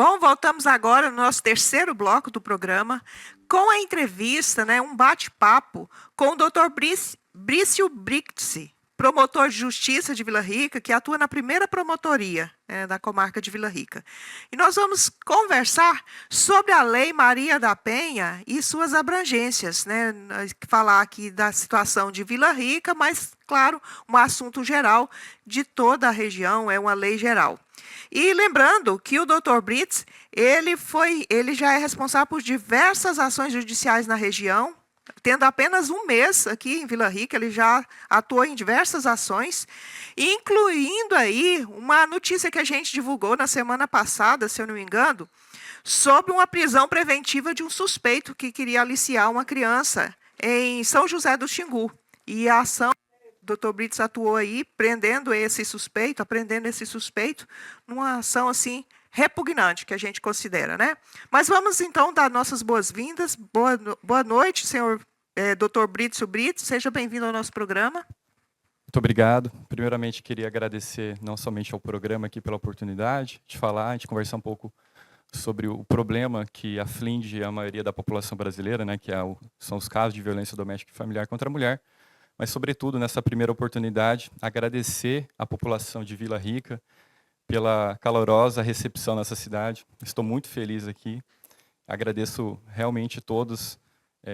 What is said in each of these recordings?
Bom, voltamos agora no nosso terceiro bloco do programa, com a entrevista, um bate-papo com o Dr. Brício Brixi, promotor de justiça de Vila Rica, que atua na primeira promotoria da comarca de Vila Rica. E nós vamos conversar sobre a Lei Maria da Penha e suas abrangências, falar aqui da situação de Vila Rica, mas, claro, um assunto geral de toda a região, é uma lei geral. E lembrando que o Dr. Brits, ele já é responsável por diversas ações judiciais na região, tendo apenas um mês aqui em Vila Rica, ele já atuou em diversas ações, incluindo aí uma notícia que a gente divulgou na semana passada, se eu não me engano, sobre uma prisão preventiva de um suspeito que queria aliciar uma criança em São José do Xingu. E a ação, o Dr. Brits atuou aí, apreendendo esse suspeito, numa ação assim repugnante, que a gente considera, Mas vamos então dar nossas boas-vindas. Boa noite, senhor Dr. Brício Brits, seja bem-vindo ao nosso programa. Muito obrigado. Primeiramente, queria agradecer não somente ao programa aqui pela oportunidade de falar, de conversar um pouco sobre o problema que aflige a maioria da população brasileira, que são os casos de violência doméstica e familiar contra a mulher, mas, sobretudo, nessa primeira oportunidade, agradecer à população de Vila Rica pela calorosa recepção nessa cidade. Estou muito feliz aqui. Agradeço realmente todos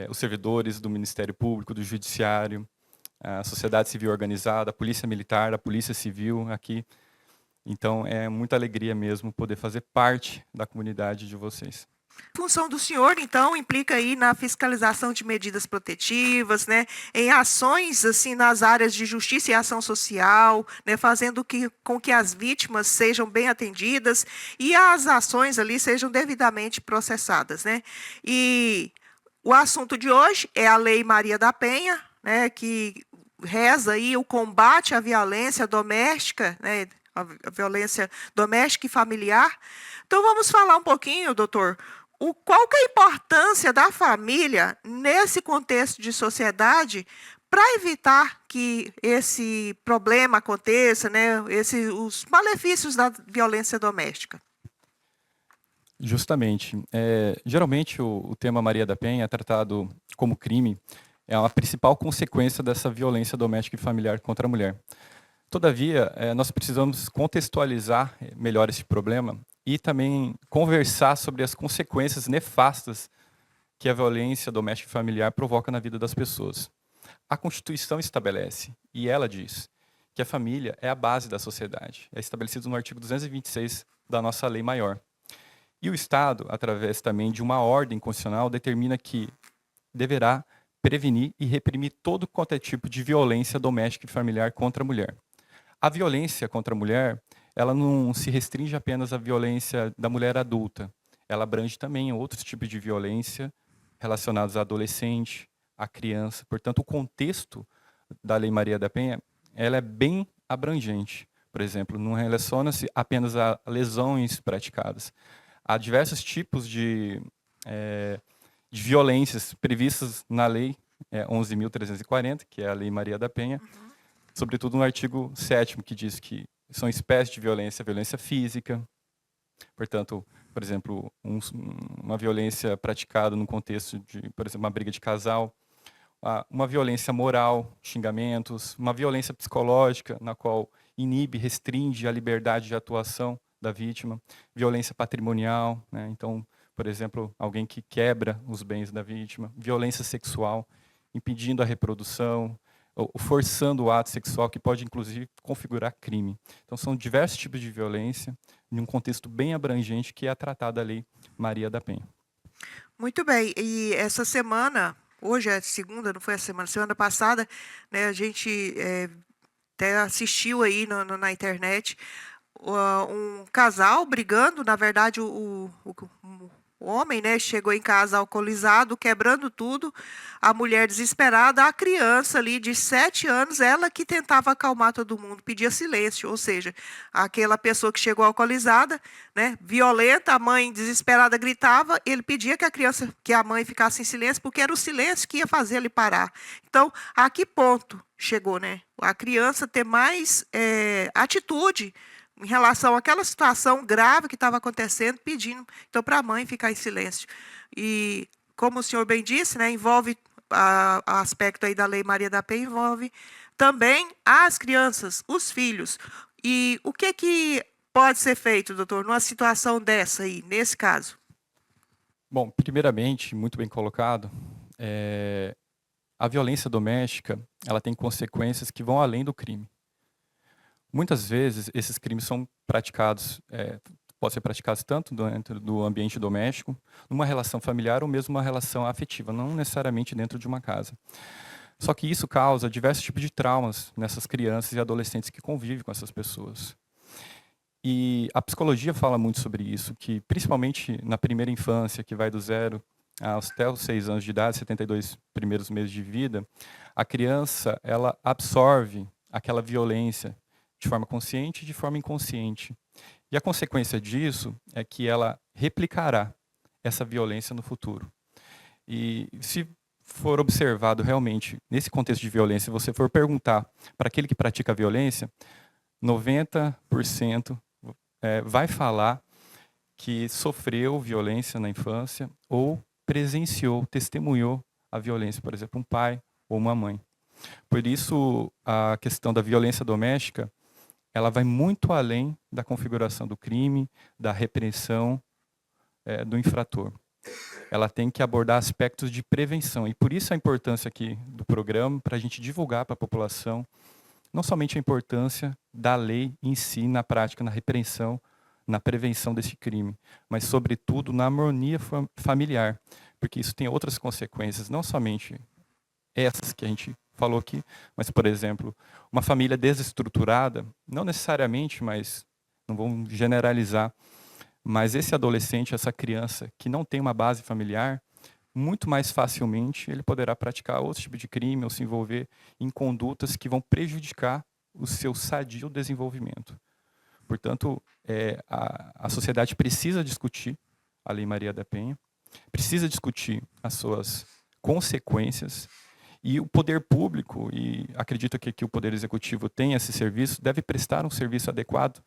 os servidores do Ministério Público, do Judiciário, a sociedade civil organizada, a Polícia Militar, a Polícia Civil aqui. Então, é muita alegria mesmo poder fazer parte da comunidade de vocês. A função do senhor, então, implica aí na fiscalização de medidas protetivas, em ações assim nas áreas de justiça e ação social, fazendo com que as vítimas sejam bem atendidas e as ações ali sejam devidamente processadas, E o assunto de hoje é a Lei Maria da Penha, que reza aí o combate à violência doméstica, a violência doméstica e familiar. Então, vamos falar um pouquinho, doutor, qual que é a importância da família nesse contexto de sociedade para evitar que esse problema aconteça, os malefícios da violência doméstica? Justamente. Geralmente, o tema Maria da Penha é tratado como crime, é a principal consequência dessa violência doméstica e familiar contra a mulher. Todavia, nós precisamos contextualizar melhor esse problema e também conversar sobre as consequências nefastas que a violência doméstica e familiar provoca na vida das pessoas. A Constituição estabelece, e ela diz, que a família é a base da sociedade. É estabelecido no artigo 226 da nossa lei maior. E o Estado, através também de uma ordem constitucional, determina que deverá prevenir e reprimir todo quanto é tipo de violência doméstica e familiar contra a mulher. A violência contra a mulher, ela não se restringe apenas à violência da mulher adulta. Ela abrange também outros tipos de violência relacionados à adolescente, à criança. Portanto, o contexto da Lei Maria da Penha, ela é bem abrangente. Por exemplo, não relaciona-se apenas a lesões praticadas. Há diversos tipos de violências previstas na Lei 11.340, que é a Lei Maria da Penha, sobretudo no artigo 7º, que diz que são espécies de violência, violência física, portanto, por exemplo, uma violência praticada no contexto de, por exemplo, uma briga de casal, uma violência moral, xingamentos, uma violência psicológica, na qual inibe, restringe a liberdade de atuação da vítima, violência patrimonial, então, por exemplo, alguém que quebra os bens da vítima, violência sexual, impedindo a reprodução, ou forçando o ato sexual, que pode, inclusive, configurar crime. Então, são diversos tipos de violência, em um contexto bem abrangente, que é tratada a Lei Maria da Penha. Muito bem. E essa semana, hoje é segunda, não foi a semana passada, a gente até assistiu aí na internet um casal brigando, na verdade, o homem, chegou em casa alcoolizado, quebrando tudo, a mulher desesperada, a criança ali de 7 anos, ela que tentava acalmar todo mundo, pedia silêncio, ou seja, aquela pessoa que chegou alcoolizada, violenta, a mãe desesperada gritava, ele pedia que a mãe ficasse em silêncio, porque era o silêncio que ia fazer ele parar. Então, a que ponto chegou, a criança ter mais atitude em relação àquela situação grave que estava acontecendo, pedindo então para a mãe ficar em silêncio. E como o senhor bem disse, né, envolve a aspecto aí da Lei Maria da Penha, envolve também as crianças, os filhos. E o que pode ser feito, doutor, numa situação dessa aí, nesse caso? Bom, primeiramente, muito bem colocado, a violência doméstica, ela tem consequências que vão além do crime. Muitas vezes, esses crimes são praticados, podem ser praticados tanto dentro do ambiente doméstico, numa relação familiar ou mesmo uma relação afetiva, não necessariamente dentro de uma casa. Só que isso causa diversos tipos de traumas nessas crianças e adolescentes que convivem com essas pessoas. E a psicologia fala muito sobre isso, que principalmente na primeira infância, que vai do 0 até os 6 anos de idade, 72 primeiros meses de vida, a criança, ela absorve aquela violência de forma consciente e de forma inconsciente. E a consequência disso é que ela replicará essa violência no futuro. E se for observado realmente nesse contexto de violência, se você for perguntar para aquele que pratica a violência, 90% vai falar que sofreu violência na infância ou presenciou, testemunhou a violência, por exemplo, um pai ou uma mãe. Por isso, a questão da violência doméstica, ela vai muito além da configuração do crime, da repreensão do infrator. Ela tem que abordar aspectos de prevenção. E por isso a importância aqui do programa, para a gente divulgar para a população, não somente a importância da lei em si, na prática, na repreensão, na prevenção desse crime, mas, sobretudo, na harmonia familiar, porque isso tem outras consequências, não somente essas que a gente falou aqui, mas, por exemplo, uma família desestruturada, não necessariamente, mas não vamos generalizar, mas esse adolescente, essa criança que não tem uma base familiar, muito mais facilmente ele poderá praticar outro tipo de crime ou se envolver em condutas que vão prejudicar o seu sadio desenvolvimento. Portanto, a sociedade precisa discutir a Lei Maria da Penha, precisa discutir as suas consequências, e o poder público, e acredito que aqui o Poder Executivo tem esse serviço, deve prestar um serviço adequado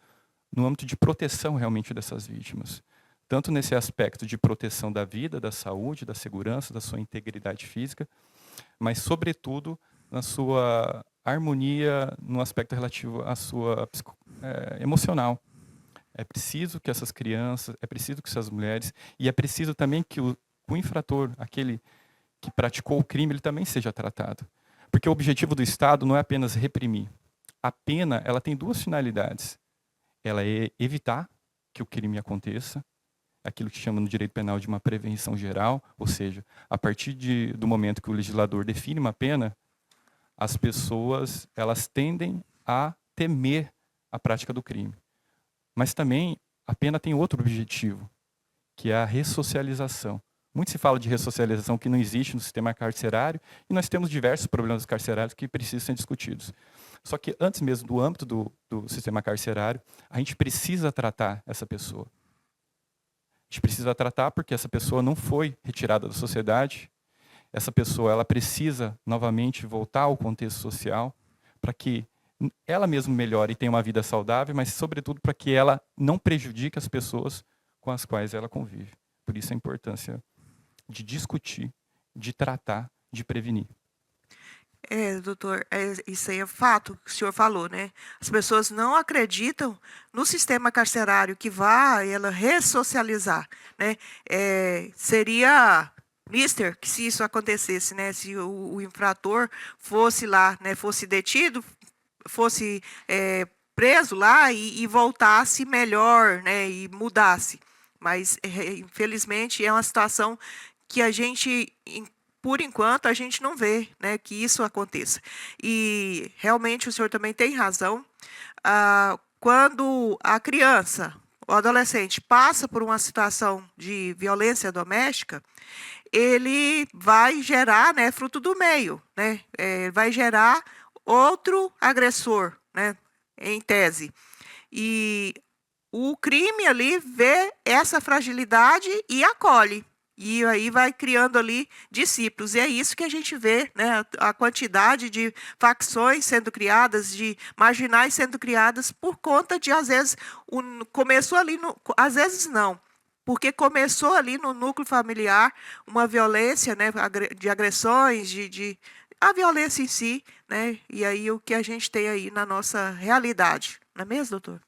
no âmbito de proteção realmente dessas vítimas. Tanto nesse aspecto de proteção da vida, da saúde, da segurança, da sua integridade física, mas, sobretudo, na sua harmonia, no aspecto relativo à sua emocional. É preciso que essas crianças, é preciso que essas mulheres, e é preciso também que o infrator, aquele que praticou o crime, ele também seja tratado. Porque o objetivo do Estado não é apenas reprimir. A pena, ela tem duas finalidades. Ela é evitar que o crime aconteça, aquilo que chama no direito penal de uma prevenção geral, ou seja, a partir do momento que o legislador define uma pena, as pessoas, elas tendem a temer a prática do crime. Mas também a pena tem outro objetivo, que é a ressocialização. Muito se fala de ressocialização que não existe no sistema carcerário, e nós temos diversos problemas carcerários que precisam ser discutidos. Só que antes mesmo do âmbito do sistema carcerário, a gente precisa tratar essa pessoa. A gente precisa tratar porque essa pessoa não foi retirada da sociedade, essa pessoa ela precisa novamente voltar ao contexto social para que ela mesma melhore e tenha uma vida saudável, mas, sobretudo, para que ela não prejudique as pessoas com as quais ela convive. Por isso a importância de discutir, de tratar, de prevenir. Doutor, isso aí é fato que o senhor falou, né? As pessoas não acreditam no sistema carcerário que vai ela ressocializar, né? Seria mister que se isso acontecesse, né? Se o infrator fosse lá, né? Fosse detido, fosse preso lá e voltasse melhor, né? E mudasse. Mas, infelizmente, é uma situação que a gente, por enquanto, a gente não vê, né, que isso aconteça. E, realmente, o senhor também tem razão. Quando a criança, o adolescente, passa por uma situação de violência doméstica, ele vai gerar, né, fruto do meio, né, vai gerar outro agressor, né, em tese. E o crime ali vê essa fragilidade e acolhe. E aí vai criando ali discípulos. E é isso que a gente vê, né? A quantidade de facções sendo criadas, de marginais sendo criadas por conta de, às vezes, começou ali, às vezes não, porque começou ali no núcleo familiar uma violência, né, de agressões, a violência em si, né? E aí o que a gente tem aí na nossa realidade. Não é mesmo, doutor?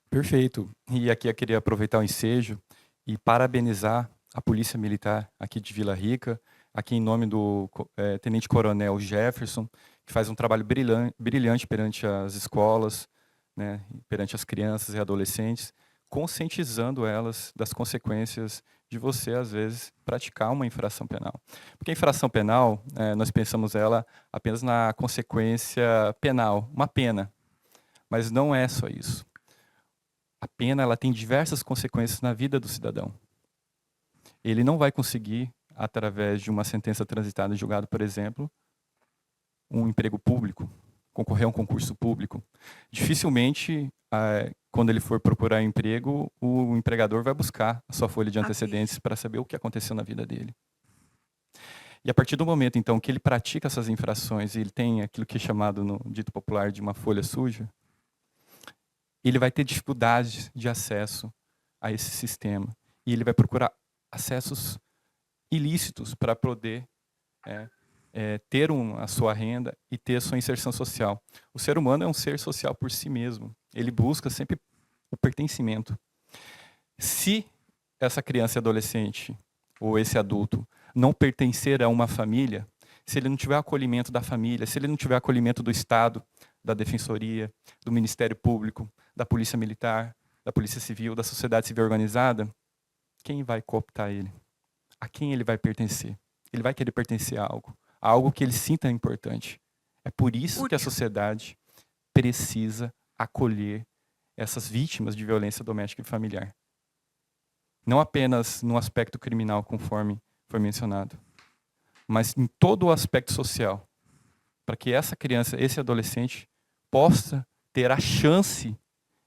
Perfeito. E aqui eu queria aproveitar o ensejo e parabenizar a Polícia Militar aqui de Vila Rica, aqui em nome do Tenente Coronel Jefferson, que faz um trabalho brilhante perante as escolas, né, perante as crianças e adolescentes, conscientizando elas das consequências de você, às vezes, praticar uma infração penal. Porque a infração penal, nós pensamos ela apenas na consequência penal, uma pena, mas não é só isso. A pena ela tem diversas consequências na vida do cidadão. Ele não vai conseguir, através de uma sentença transitada em julgado, por exemplo, um emprego público, concorrer a um concurso público. Dificilmente, quando ele for procurar emprego, o empregador vai buscar a sua folha de antecedentes para saber o que aconteceu na vida dele. E a partir do momento, então, que ele pratica essas infrações e ele tem aquilo que é chamado no dito popular de uma folha suja, ele vai ter dificuldades de acesso a esse sistema. E ele vai procurar acessos ilícitos para poder ter a sua renda e ter a sua inserção social. O ser humano é um ser social por si mesmo. Ele busca sempre o pertencimento. Se essa criança e adolescente, ou esse adulto, não pertencer a uma família, se ele não tiver acolhimento da família, se ele não tiver acolhimento do Estado, da Defensoria, do Ministério Público, da Polícia Militar, da Polícia Civil, da sociedade civil organizada, quem vai cooptar ele? A quem ele vai pertencer? Ele vai querer pertencer a algo que ele sinta importante. É por isso que a sociedade precisa acolher essas vítimas de violência doméstica e familiar. Não apenas no aspecto criminal, conforme foi mencionado, mas em todo o aspecto social, para que essa criança, esse adolescente, possa ter a chance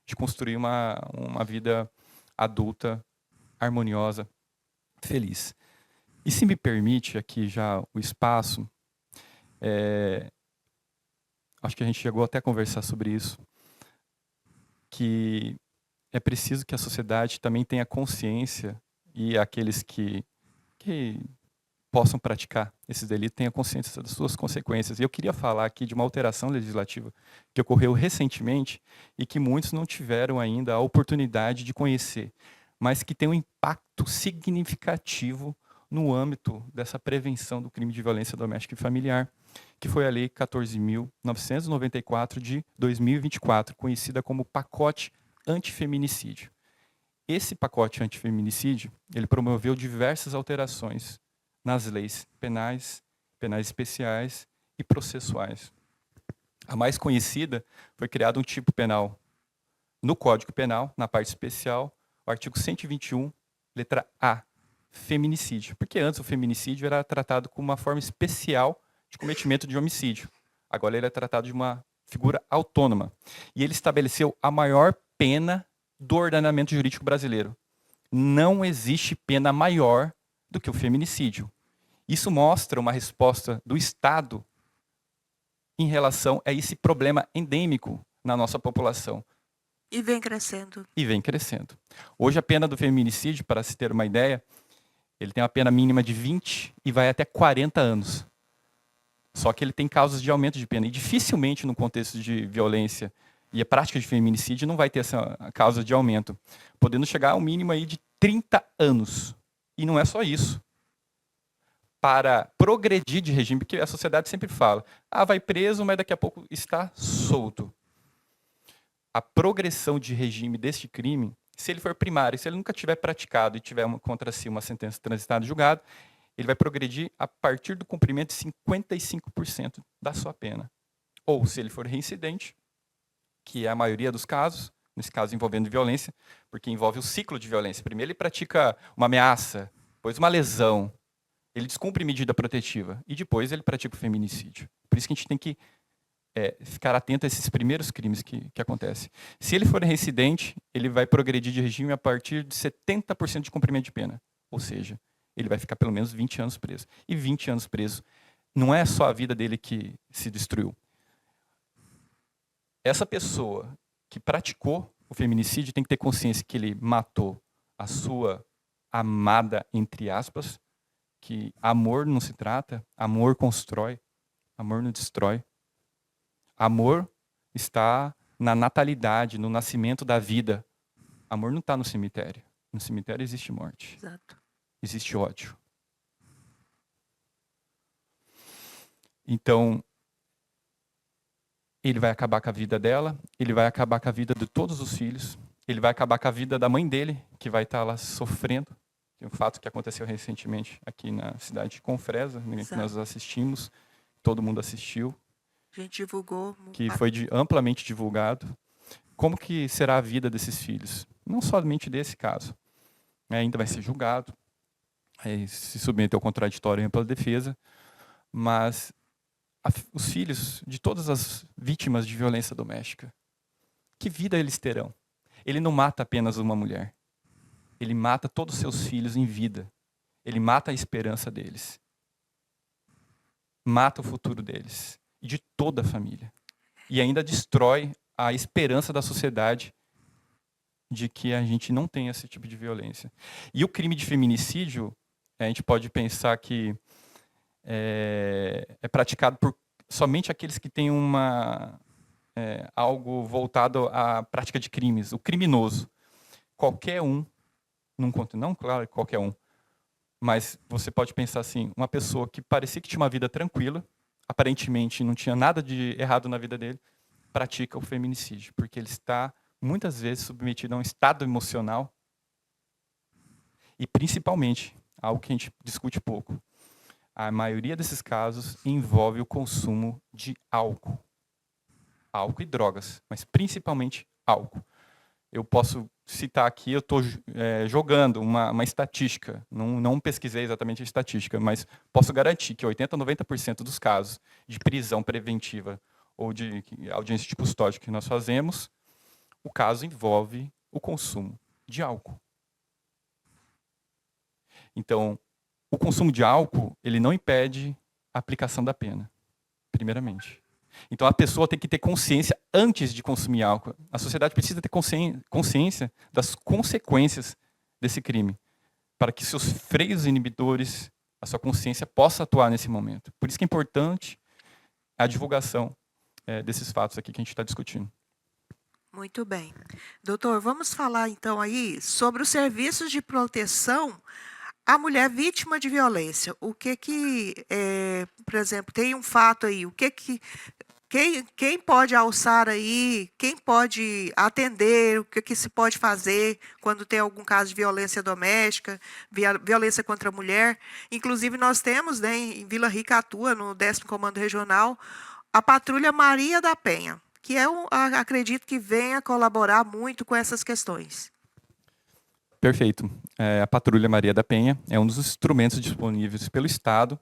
de construir uma vida adulta, harmoniosa, feliz. E se me permite aqui já o espaço, acho que a gente chegou até a conversar sobre isso, que é preciso que a sociedade também tenha consciência, e aqueles que possam praticar esses delitos tenham consciência das suas consequências. E eu queria falar aqui de uma alteração legislativa que ocorreu recentemente e que muitos não tiveram ainda a oportunidade de conhecer, mas que tem um impacto significativo no âmbito dessa prevenção do crime de violência doméstica e familiar, que foi a Lei 14.994 de 2024, conhecida como Pacote Antifeminicídio. Esse pacote antifeminicídio, ele promoveu diversas alterações nas leis penais, penais especiais e processuais. A mais conhecida foi criado um tipo penal no Código Penal, na parte especial, o artigo 121, letra A, feminicídio. Porque antes o feminicídio era tratado como uma forma especial de cometimento de homicídio. Agora ele é tratado de uma figura autônoma. E ele estabeleceu a maior pena do ordenamento jurídico brasileiro. Não existe pena maior do que o feminicídio. Isso mostra uma resposta do Estado em relação a esse problema endêmico na nossa população. E vem crescendo. E vem crescendo. Hoje a pena do feminicídio, para se ter uma ideia, ele tem uma pena mínima de 20 e vai até 40 anos. Só que ele tem causas de aumento de pena. E dificilmente no contexto de violência e a prática de feminicídio não vai ter essa causa de aumento, podendo chegar ao mínimo aí de 30 anos. E não é só isso. Para progredir de regime, porque a sociedade sempre fala, vai preso, mas daqui a pouco está solto. A progressão de regime deste crime, se ele for primário, se ele nunca tiver praticado e tiver contra si uma sentença transitada em julgado, ele vai progredir a partir do cumprimento de 55% da sua pena. Ou, se ele for reincidente, que é a maioria dos casos, nesse caso envolvendo violência, porque envolve o ciclo de violência. Primeiro ele pratica uma ameaça, depois uma lesão, ele descumpre medida protetiva e depois ele pratica o feminicídio. Por isso que a gente tem que ficar atento a esses primeiros crimes que acontecem. Se ele for reincidente, ele vai progredir de regime a partir de 70% de cumprimento de pena. Ou seja, ele vai ficar pelo menos 20 anos preso. E 20 anos preso não é só a vida dele que se destruiu. Essa pessoa que praticou o feminicídio tem que ter consciência que ele matou a sua amada, entre aspas, que amor não se trata, amor constrói, amor não destrói. Amor está na natalidade, no nascimento da vida. Amor não está no cemitério. No cemitério existe morte. Exato. Existe ódio. Então, ele vai acabar com a vida dela, ele vai acabar com a vida de todos os filhos, ele vai acabar com a vida da mãe dele, que vai estar lá sofrendo. Um fato que aconteceu recentemente aqui na cidade de Confresa, que nós assistimos, todo mundo assistiu. A gente divulgou. Que foi amplamente divulgado. Como que será a vida desses filhos? Não somente desse caso. Ainda vai ser julgado, se submeteu ao contraditório e ampla defesa, mas os filhos de todas as vítimas de violência doméstica, que vida eles terão? Ele não mata apenas uma mulher. Ele mata todos os seus filhos em vida. Ele mata a esperança deles. Mata o futuro deles. E de toda a família. E ainda destrói a esperança da sociedade de que a gente não tem esse tipo de violência. E o crime de feminicídio, a gente pode pensar que é praticado por somente aqueles que têm algo voltado à prática de crimes. O criminoso. Qualquer um, não claro qualquer um, mas você pode pensar assim, uma pessoa que parecia que tinha uma vida tranquila, aparentemente não tinha nada de errado na vida dele, pratica o feminicídio, porque ele está, muitas vezes, submetido a um estado emocional e, principalmente, algo que a gente discute pouco, a maioria desses casos envolve o consumo de álcool. Álcool e drogas, mas principalmente álcool. Eu posso citar aqui, eu estou jogando uma estatística, não pesquisei exatamente a estatística, mas posso garantir que 80% a 90% dos casos de prisão preventiva ou de audiência de custódia que nós fazemos, o caso envolve o consumo de álcool. Então, o consumo de álcool, ele não impede a aplicação da pena, primeiramente. Então, a pessoa tem que ter consciência antes de consumir álcool. A sociedade precisa ter consciência das consequências desse crime, para que seus freios inibidores, a sua consciência, possa atuar nesse momento. Por isso que é importante a divulgação desses fatos aqui que a gente está discutindo. Muito bem. Doutor, vamos falar então aí sobre os serviços de proteção à mulher vítima de violência. O que por exemplo, tem um fato aí, quem pode alçar aí, quem pode atender, o que se pode fazer quando tem algum caso de violência doméstica, violência contra a mulher. Inclusive, nós temos, né, em Vila Rica atua, no 10º Comando Regional, a Patrulha Maria da Penha, que acredito que venha colaborar muito com essas questões. Perfeito. A Patrulha Maria da Penha é um dos instrumentos disponíveis pelo Estado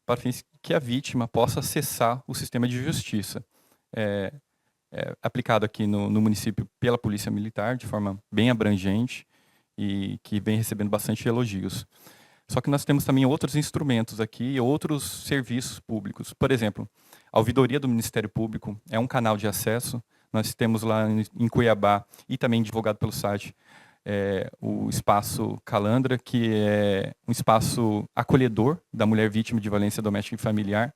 para que a vítima possa acessar o sistema de justiça. Aplicado aqui no município pela Polícia Militar, de forma bem abrangente e que vem recebendo bastante elogios. Só que nós temos também outros instrumentos aqui, outros serviços públicos. Por exemplo, a Ouvidoria do Ministério Público é um canal de acesso. Nós temos lá em Cuiabá, e também divulgado pelo site, o Espaço Calandra, que é um espaço acolhedor da mulher vítima de violência doméstica e familiar,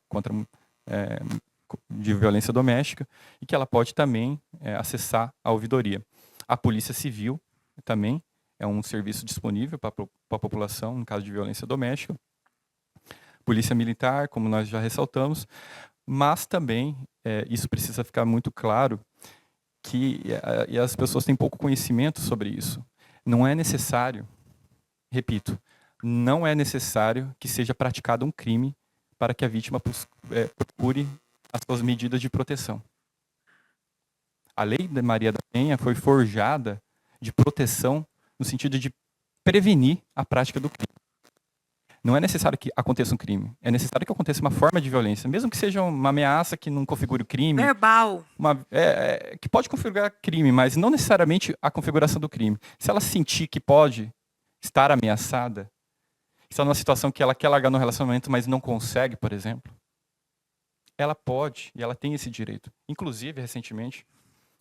de violência doméstica, e que ela pode também acessar a ouvidoria. A Polícia Civil também é um serviço disponível para a população, no caso de violência doméstica. Polícia Militar, como nós já ressaltamos, mas também, isso precisa ficar muito claro, que as pessoas têm pouco conhecimento sobre isso. Não é necessário, repito, não é necessário que seja praticado um crime para que a vítima procure as suas medidas de proteção. A Lei de Maria da Penha foi forjada de proteção no sentido de prevenir a prática do crime. Não é necessário que aconteça um crime, é necessário que aconteça uma forma de violência, mesmo que seja uma ameaça que não configure o crime. Verbal. Que pode configurar crime, mas não necessariamente a configuração do crime. Se ela sentir que pode estar ameaçada, está numa situação que ela quer largar no relacionamento, mas não consegue, por exemplo, ela pode e ela tem esse direito. Inclusive, recentemente,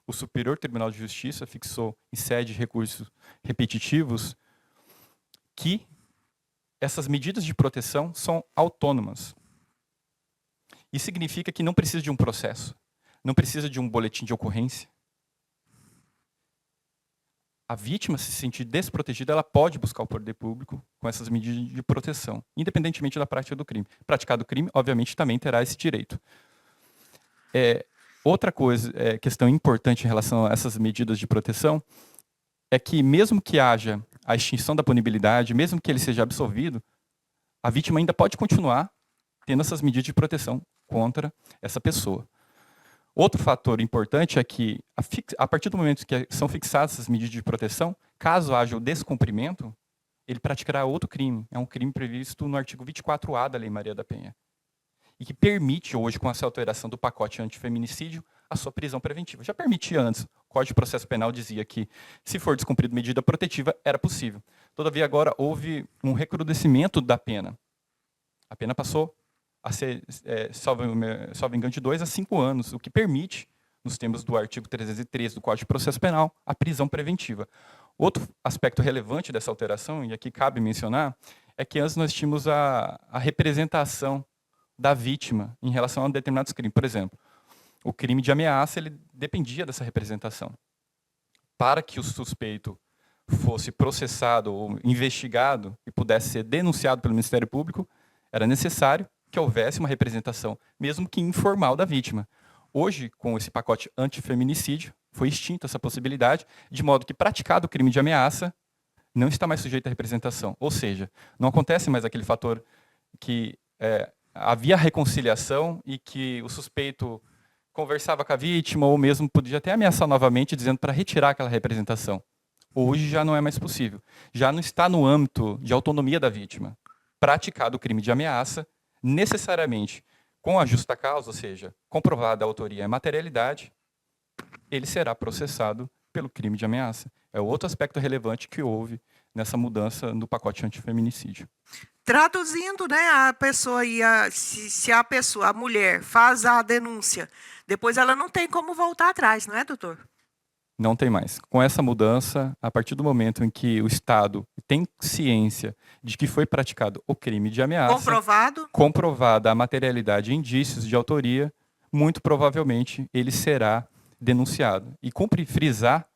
o Superior Tribunal de Justiça fixou em sede de recursos repetitivos que essas medidas de proteção são autônomas. Isso significa que não precisa de um processo, não precisa de um boletim de ocorrência. A vítima, se sentir desprotegida, ela pode buscar o poder público com essas medidas de proteção, independentemente da prática do crime. Praticado o crime, obviamente, também terá esse direito. Outra coisa, questão importante em relação a essas medidas de proteção, é que mesmo que haja a extinção da punibilidade, mesmo que ele seja absolvido, a vítima ainda pode continuar tendo essas medidas de proteção contra essa pessoa. Outro fator importante é que, a partir do momento que são fixadas essas medidas de proteção, caso haja o descumprimento, ele praticará outro crime. É um crime previsto no artigo 24A da Lei Maria da Penha. E que permite hoje, com essa alteração do pacote antifeminicídio, a sua prisão preventiva. Já permitia antes. O Código de Processo Penal dizia que, se for descumprido medida protetiva, era possível. Todavia, agora houve um recrudescimento da pena. A pena passou a ser, salvo engano, de 2 a 5 anos, o que permite, nos termos do artigo 313 do Código de Processo Penal, a prisão preventiva. Outro aspecto relevante dessa alteração, e aqui cabe mencionar, é que antes nós tínhamos a representação da vítima em relação a determinados crimes. Por exemplo, o crime de ameaça, ele dependia dessa representação. Para que o suspeito fosse processado ou investigado e pudesse ser denunciado pelo Ministério Público, era necessário que houvesse uma representação, mesmo que informal, da vítima. Hoje, com esse pacote antifeminicídio, foi extinta essa possibilidade, de modo que, praticado o crime de ameaça, não está mais sujeito à representação. Ou seja, não acontece mais aquele fator que havia reconciliação e que o suspeito conversava com a vítima ou mesmo podia até ameaçar novamente, dizendo para retirar aquela representação. Hoje já não é mais possível. Já não está no âmbito de autonomia da vítima. Praticado o crime de ameaça, necessariamente com a justa causa, ou seja, comprovada a autoria e a materialidade, ele será processado pelo crime de ameaça. É outro aspecto relevante que houve nessa mudança no pacote antifeminicídio. Traduzindo, né, a pessoa se a mulher faz a denúncia, depois ela não tem como voltar atrás, não é, doutor? Não tem mais. Com essa mudança, a partir do momento em que o Estado tem ciência de que foi praticado o crime de ameaça, comprovada a materialidade e indícios de autoria, muito provavelmente ele será denunciado. E cumpre frisar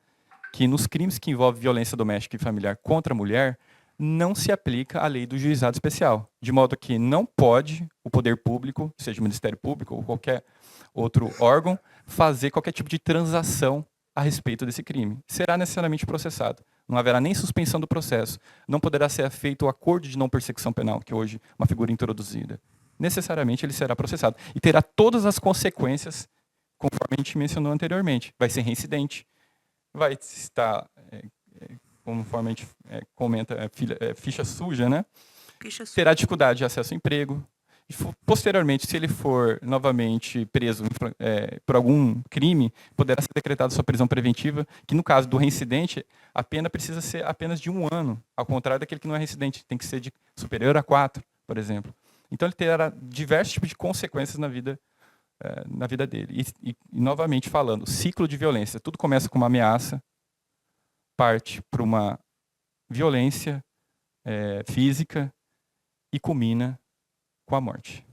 que nos crimes que envolvem violência doméstica e familiar contra a mulher, não se aplica a lei do juizado especial, de modo que não pode o poder público, seja o Ministério Público ou qualquer outro órgão, fazer qualquer tipo de transação a respeito desse crime. Será necessariamente processado. Não haverá nem suspensão do processo. Não poderá ser feito o acordo de não persecução penal, que hoje é uma figura introduzida. Necessariamente ele será processado. E terá todas as consequências, conforme a gente mencionou anteriormente. Vai ser reincidente, vai estar, conforme a gente comenta, ficha suja, né? Terá dificuldade de acesso ao emprego. E, posteriormente, se ele for novamente preso por algum crime, poderá ser decretada sua prisão preventiva, que no caso do reincidente, a pena precisa ser apenas de 1 ano, ao contrário daquele que não é reincidente, tem que ser de superior a 4, por exemplo. Então ele terá diversos tipos de consequências na vida dele. E novamente falando, ciclo de violência, tudo começa com uma ameaça, parte para uma violência física e culmina com a morte.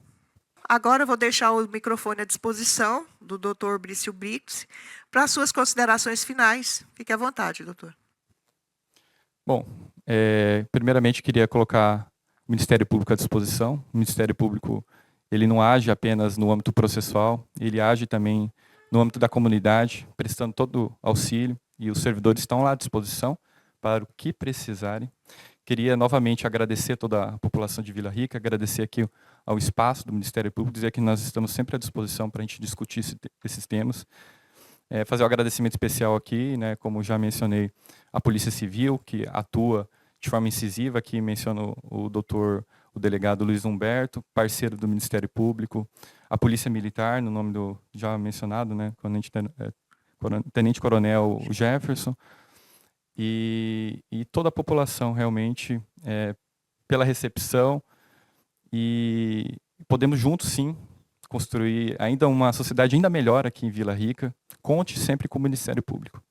Agora eu vou deixar o microfone à disposição do Dr. Brício Brix para suas considerações finais. Fique à vontade, doutor. Bom, primeiramente queria colocar o Ministério Público à disposição. O Ministério Público, ele não age apenas no âmbito processual, ele age também no âmbito da comunidade, prestando todo auxílio, e os servidores estão lá à disposição para o que precisarem. Queria novamente agradecer a toda a população de Vila Rica, agradecer aqui ao espaço do Ministério Público, dizer que nós estamos sempre à disposição para a gente discutir esses temas. Fazer um agradecimento especial aqui, né, como já mencionei, a Polícia Civil, que atua de forma incisiva, aqui menciono o delegado Luiz Humberto, parceiro do Ministério Público, a Polícia Militar, no nome do já mencionado, né, Tenente Coronel Jefferson, e toda a população realmente pela recepção e podemos juntos, sim, construir ainda uma sociedade ainda melhor aqui em Vila Rica. Conte sempre com o Ministério Público.